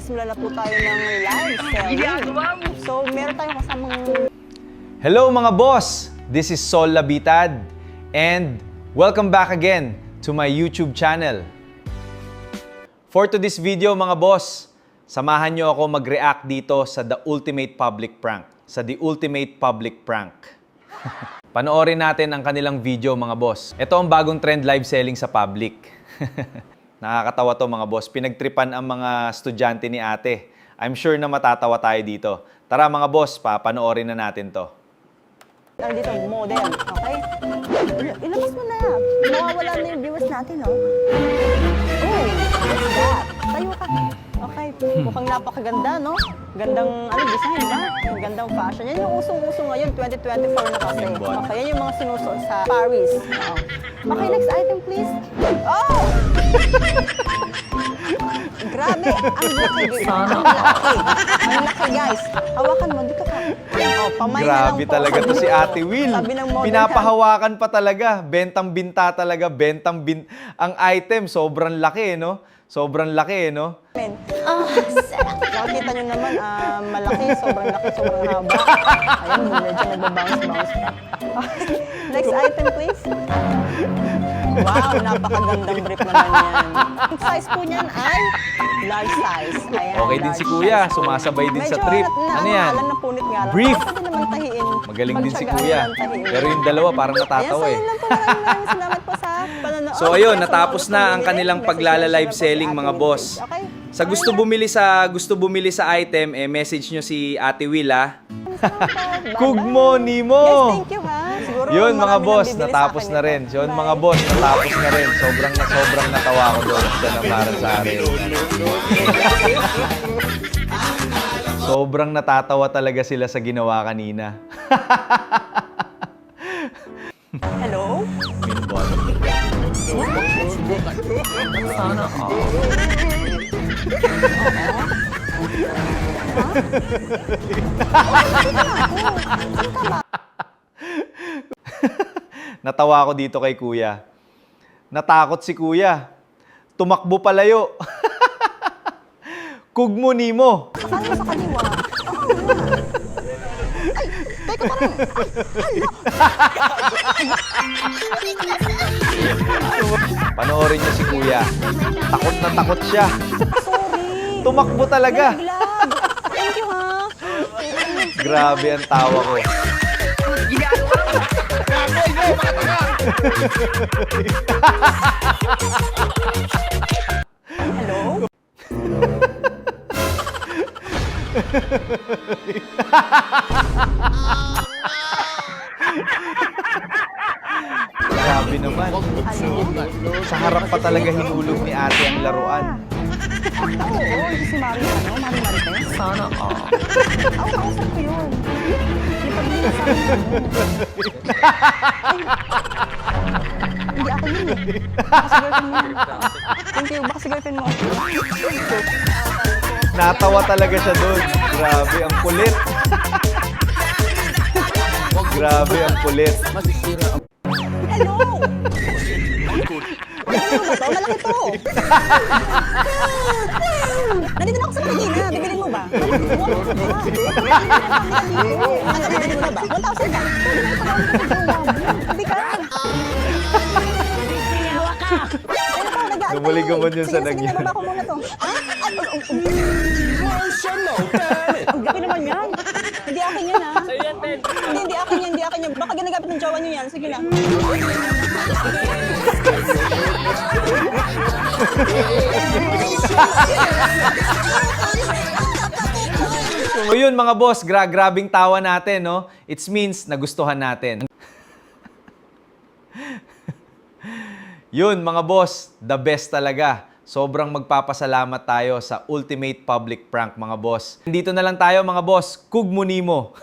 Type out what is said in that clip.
magsisimula na po tayo ng live selling. So, meron tayong kasamang... Hello mga boss! This is Sol Labitad and welcome back again to my YouTube channel. For today's video mga boss, samahan nyo ako mag-react dito sa The Ultimate Public Prank. Sa The Ultimate Public Prank. Panoorin natin ang kanilang video mga boss. Ito ang bagong trend live selling sa public. Nakakatawa to mga boss. Pinagtripan ang mga estudyante ni ate. I'm sure na matatawa tayo dito. Tara mga boss, panoorin na natin to. Nandito, model, okay? Ilabas mo na. Mawawala na yung viewers natin, no? Oh, what's that? Tayo ka. Okay, mukhang napakaganda, no? Gandang, design ba? Gandang fashion. Yan yung usong-usong ngayon, 2024 na kasi. Okay, yan yung mga sinusuot sa Paris. Okay, next item, please. Oh! Grabe, ang laki. Ang laki, guys. Hawakan mo, dito ka. Grabe talaga to si Ate Will. Pinapahawakan pa talaga. Bentang-binta talaga. Ang item, sobrang laki, no? Sobrang laki, no? Nakikita nyo naman, malaki, sobrang haba. Ayan, medyo nagbabounce-bounce pa. Next item, please. Wow, napakagandang brief naman yan. Ang size po niyan ay large size. Ayan, Okay din si Kuya, sumasabay din sa trip. Ano yan? Medyo na punit nga lang. Brief. Pwede naman tahiin. Magaling din si Kuya. Pero yung dalawa parang natatawa eh. Ayan, lang po. Maraming salamat po sa panonood. So ayun, natapos na ang kanilang paglala-live selling mga boss. Okay. Sa gusto bumili sa item, message nyo si Ate Will ha. Kugmo Nimo. Yes, thank you ha. Siguro Yun mga marami boss, nang bibili natapos sa akin na ito. rin. Yun Bye. mga boss, natapos na rin. Sobrang natawa ko doon sa para sa akin. Sobrang natatawa talaga sila sa ginawa kanina. Hello? Minbot. Sana Natawa ako dito kay Kuya. Natakot si Kuya. Tumakbo palayo. Kugmo Nimo. Akala mo sa kaliwa. Ay, teka parang. Panoorin niyo si Kuya. Takot na takot siya. Sorry. Tumakbo talaga. Nalaglag. Thank you ha. Grabe ang tawa ko. Hello? Grabe naman. Sa harap pa talaga hinulog ni ate ang laruan. Oo, yung si Mari, Mari Marites. Sana kausap ko yun. Yung pagbili sa akin, Hindi ako yun eh. Baka si girlfriend mo yun. Thank you, baka si girlfriend mo. Natawa talaga siya doon. Grabe, ang kulit. Grabe, ang kulit. Hello! Ano ba to? Malaki to. Nandito na ako sa Pilipinas. Bibilin mo ba? Ano, bibilin mo na ba? 1,000 ba? Pwede na ipagawin ka. Hindi ka. Gumulig-gumon yun sa Sige, nagyan. nababa ko muna to. Ang laki naman yan. Hindi akin yan ha. Hindi akin yan, hindi akin yan. Baka ginagamit ng jowa nyo yan. Sige na. So yun mga boss, grabing tawa natin, no? It means nagustuhan natin. Yun mga boss, the best talaga. Sobrang magpapasalamat tayo sa Ultimate Public Prank mga boss. Dito na lang tayo mga boss, Kugmo Nimo.